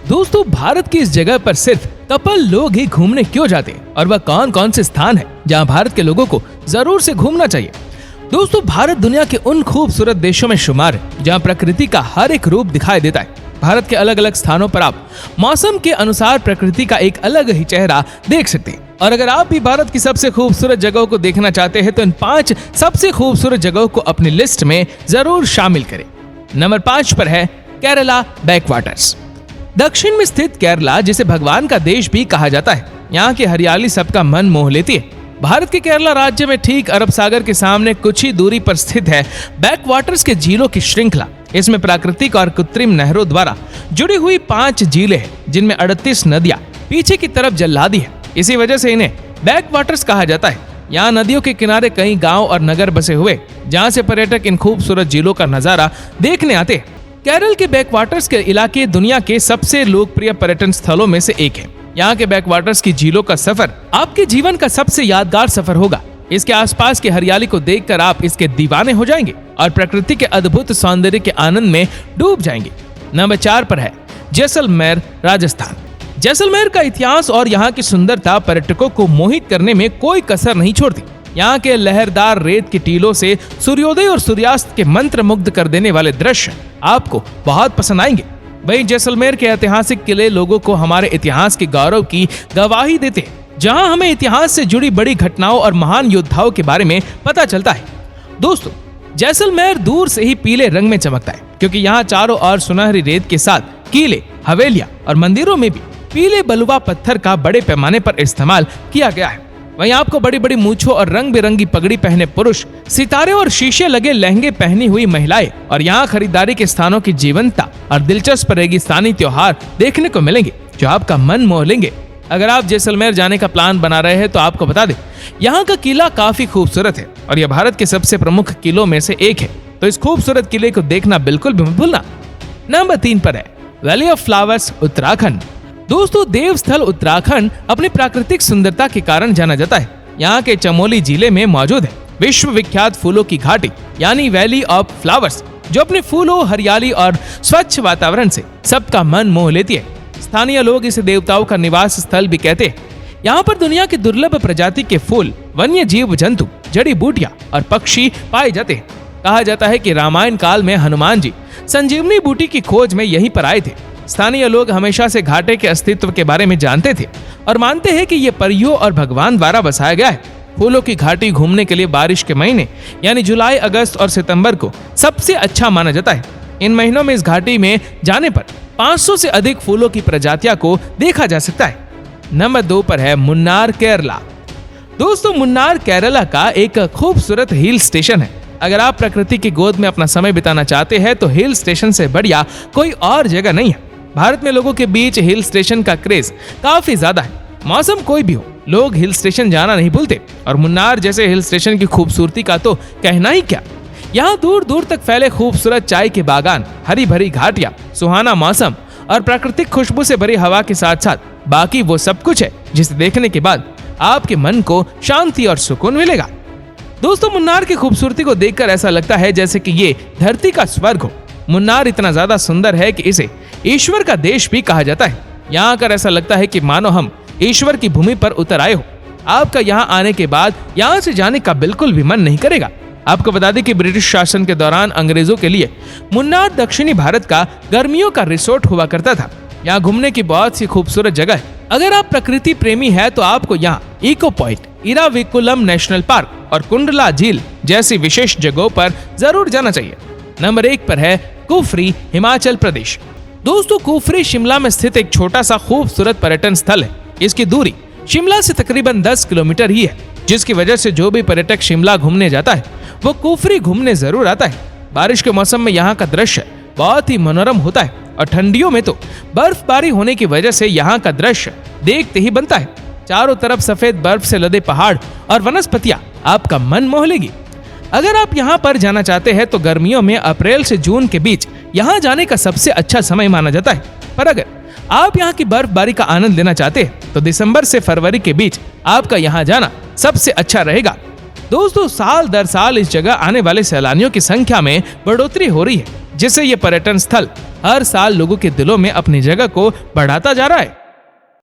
दोस्तों भारत की इस जगह पर सिर्फ कपल लोग ही घूमने क्यों जाते हैं और वह कौन कौन से स्थान है जहां भारत के लोगों को जरूर से घूमना चाहिए। दोस्तों भारत दुनिया के उन खूबसूरत देशों में शुमार है जहां प्रकृति का हर एक रूप दिखाई देता है। भारत के अलग अलग स्थानों पर आप मौसम के अनुसार प्रकृति का एक अलग ही चेहरा देख सकते हैं। और अगर आप भी भारत की सबसे खूबसूरत जगहों को देखना चाहते हैं तो इन 5 सबसे खूबसूरत जगहों को अपनी लिस्ट में जरूर शामिल करें। नंबर 5 पर है केरला बैकवाटर्स। दक्षिण में स्थित केरला, जिसे भगवान का देश भी कहा जाता है, यहाँ की हरियाली सबका मन मोह लेती है। भारत के केरला राज्य में ठीक अरब सागर के सामने कुछ ही दूरी पर स्थित है बैकवाटर्स के झीलों की श्रृंखला। इसमें प्राकृतिक और कृत्रिम नहरों द्वारा जुड़ी हुई 5 झीलें हैं, जिनमें 38 नदियां पीछे की तरफ जल्लादी है। इसी वजह से इन्हें बैकवाटर्स कहा जाता है। यहाँ नदियों के किनारे कई गांव और नगर बसे हुए, जहाँ से पर्यटक इन खूबसूरत झीलों का नजारा देखने आते हैं। केरल के बैकवाटर्स के इलाके दुनिया के सबसे लोकप्रिय पर्यटन स्थलों में से एक है। यहाँ के बैकवाटर्स की झीलों का सफर आपके जीवन का सबसे यादगार सफर होगा। इसके आसपास की हरियाली को देखकर आप इसके दीवाने हो जाएंगे और प्रकृति के अद्भुत सौंदर्य के आनंद में डूब जाएंगे। नंबर 4 पर है जैसलमेर, राजस्थान। जैसलमेर का इतिहास और यहाँ की सुंदरता पर्यटकों को मोहित करने में कोई कसर नहीं छोड़ती। यहाँ के लहरदार रेत की टीलों से सूर्योदय और सूर्यास्त के मंत्र मुग्ध कर देने वाले दृश्य आपको बहुत पसंद आएंगे। वहीं जैसलमेर के ऐतिहासिक किले लोगों को हमारे इतिहास के गौरव की गवाही देते हैं, जहाँ हमें इतिहास से जुड़ी बड़ी घटनाओं और महान योद्धाओं के बारे में पता चलता है। दोस्तों जैसलमेर दूर से ही पीले रंग में चमकता है, क्योंकि यहाँ चारों ओर सुनहरी रेत के साथ किले, हवेलियां और मंदिरों में भी पीले बलुआ पत्थर का बड़े पैमाने पर इस्तेमाल किया गया है। वहीं आपको बड़ी बड़ी मूंछों और रंग बिरंगी पगड़ी पहने पुरुष, सितारे और शीशे लगे लहंगे पहनी हुई महिलाएं और यहाँ खरीदारी के स्थानों की जीवंतता और दिलचस्प रेगिस्तानी त्योहार देखने को मिलेंगे, जो आपका मन मोह लेंगे। अगर आप जैसलमेर जाने का प्लान बना रहे हैं तो आपको बता दें, यहाँ का किला काफी खूबसूरत है और यह भारत के सबसे प्रमुख किलों में से एक है। तो इस खूबसूरत किले को देखना बिल्कुल भी मत भूलना। नंबर 3 पर है वैली ऑफ फ्लावर्स, उत्तराखंड। दोस्तों देवस्थल उत्तराखंड अपनी प्राकृतिक सुंदरता के कारण जाना जाता है। यहाँ के चमोली जिले में मौजूद है विश्व विख्यात फूलों की घाटी यानी वैली ऑफ फ्लावर्स, जो अपने फूलों, हरियाली और स्वच्छ वातावरण से सबका मन मोह लेती है। स्थानीय लोग इसे देवताओं का निवास स्थल भी कहते हैं। यहाँ पर दुनिया की दुर्लभ प्रजाति के फूल, वन्य जीव जंतु, जड़ी बूटियां और पक्षी पाए जाते हैं। कहा जाता है कि रामायण काल में हनुमान जी संजीवनी बूटी की खोज में यहीं पर आए थे। स्थानीय लोग हमेशा से घाटे के अस्तित्व के बारे में जानते थे और मानते हैं कि ये परियों और भगवान द्वारा बसाया गया है। फूलों की घाटी घूमने के लिए बारिश के महीने यानी जुलाई, अगस्त और सितंबर को सबसे अच्छा माना जाता है। इन महीनों में इस घाटी में जाने पर 500 से अधिक फूलों की प्रजातियां को देखा जा सकता है। नंबर 2 पर है मुन्नार, केरला। दोस्तों मुन्नार केरला का एक खूबसूरत हिल स्टेशन है। अगर आप प्रकृति की गोद में अपना समय बिताना चाहते हैं तो हिल स्टेशन से बढ़िया कोई और जगह नहीं है। भारत में लोगों के बीच हिल स्टेशन का क्रेज काफी ज्यादा है। मौसम कोई भी हो, लोग हिल स्टेशन जाना नहीं भूलते और मुन्नार जैसे हिल स्टेशन की खूबसूरती का तो कहना ही क्या। यहाँ दूर दूर तक फैले खूबसूरत चाय के बागान, हरी भरी घाटियां, सुहाना मौसम और प्राकृतिक खुशबू से भरी हवा के साथ साथ बाकी वो सब कुछ है जिसे देखने के बाद आपके मन को शांति और सुकून मिलेगा। दोस्तों मुन्नार की खूबसूरती को देखकर ऐसा लगता है जैसे कि ये धरती का स्वर्ग हो। मुन्नार इतना ज्यादा सुंदर है कि इसे ईश्वर का देश भी कहा जाता है। यहाँ आकर ऐसा लगता है कि मानो हम ईश्वर की भूमि पर उतर आए हो। आपका यहाँ आने के बाद यहाँ से जाने का बिल्कुल भी मन नहीं करेगा। आपको बता दें कि ब्रिटिश शासन के दौरान अंग्रेजों के लिए मुन्नार दक्षिणी भारत का गर्मियों का रिसोर्ट हुआ करता था। यहाँ घूमने की बहुत सी खूबसूरत जगह है। अगर आप प्रकृति प्रेमी है तो आपको यहाँ echo point, Eravikulam national park और कुंडला झील जैसी विशेष जगहों पर जरूर जाना चाहिए। नंबर 1 पर है कुफरी, हिमाचल प्रदेश। दोस्तों कुफरी शिमला में स्थित एक छोटा सा खूबसूरत पर्यटन स्थल है। इसकी दूरी शिमला से तकरीबन 10 किलोमीटर ही है, जिसकी वजह से जो भी पर्यटक शिमला घूमने जाता है वो कुफरी घूमने जरूर आता है। बारिश के मौसम में यहाँ का दृश्य बहुत ही मनोरम होता है और ठंडियों में तो बर्फबारी होने की वजह से यहाँ का दृश्य देखते ही बनता है। चारों तरफ सफेद बर्फ से लदे पहाड़ और वनस्पतियां आपका मन मोह लेगी। अगर आप यहाँ पर जाना चाहते हैं तो गर्मियों में अप्रैल से जून के बीच यहाँ जाने का सबसे अच्छा समय माना जाता है। पर अगर आप यहाँ की बर्फबारी का आनंद लेना चाहते हैं तो दिसंबर से फरवरी के बीच आपका यहाँ जाना सबसे अच्छा रहेगा। दोस्तों साल दर साल इस जगह आने वाले सैलानियों की संख्या में बढ़ोतरी हो रही है। जिससे ये पर्यटन स्थल हर साल लोगों के दिलों में अपनी जगह को बढ़ाता जा रहा है।